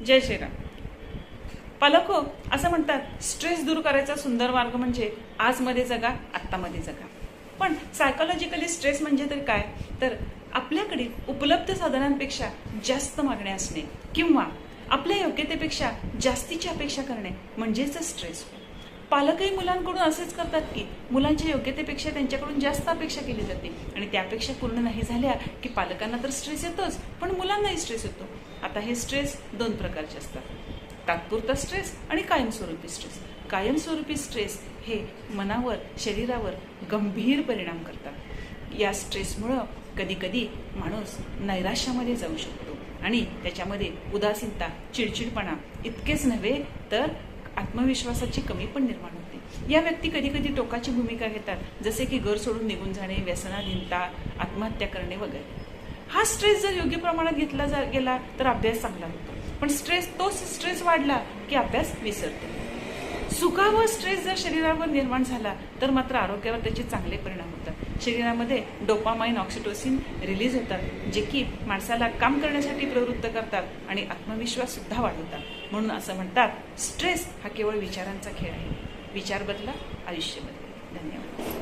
जय श्रीराम. पालक हो, असं म्हणतात स्ट्रेस दूर करायचा सुंदर मार्ग म्हणजे आजमध्ये जगा, आत्तामध्ये जगा. पण सायकोलॉजिकली स्ट्रेस म्हणजे तरी काय? तर आपल्याकडे उपलब्ध साधनांपेक्षा जास्त मागण्या असणे किंवा आपल्या योग्यतेपेक्षा जास्तीची अपेक्षा करणे म्हणजेच स्ट्रेस. पालकही मुलांकडून असेच करतात की मुलांच्या योग्यतेपेक्षा त्यांच्याकडून जास्त अपेक्षा केली जाते आणि त्या अपेक्षा पूर्ण नाही झाल्या की पालकांना तर स्ट्रेस येतोच, पण मुलांनाही स्ट्रेस येतो. आता हे स्ट्रेस दोन प्रकारचे असतात, तात्पुरता स्ट्रेस आणि कायमस्वरूपी स्ट्रेस. कायमस्वरूपी स्ट्रेस हे मनावर, शरीरावर गंभीर परिणाम करतात. या स्ट्रेसमुळं कधी कधी माणूस नैराश्यामध्ये जाऊ शकतो आणि त्याच्यामध्ये उदासीनता, चिडचिडपणा इतकेच नव्हे तर आत्मविश्वासाची कमी पण निर्माण होते. या व्यक्ती कधी कधी टोकाची भूमिका घेतात, जसे की घर सोडून निघून जाणे, व्यसनाधीनता, आत्महत्या करणे वगैरे. हा स्ट्रेस जर योग्य प्रमाणात घेतला गेला तर अभ्यास चांगला होतो, पण तोच स्ट्रेस वाढला की अभ्यास विसरतो. सुखावर स्ट्रेस जर शरीरावर निर्माण झाला तर मात्र आरोग्यावर त्याचे चांगले परिणाम होतात. शरीरामध्ये डोपामाइन, ऑक्सिटोसिन रिलीज होतात, जे की माणसाला काम करण्यासाठी प्रवृत्त करतात आणि आत्मविश्वास सुद्धा वाढवतात. म्हणून असं म्हणतात, स्ट्रेस हा केवळ विचारांचा खेळ आहे. विचार बदला, आयुष्य बदला. धन्यवाद.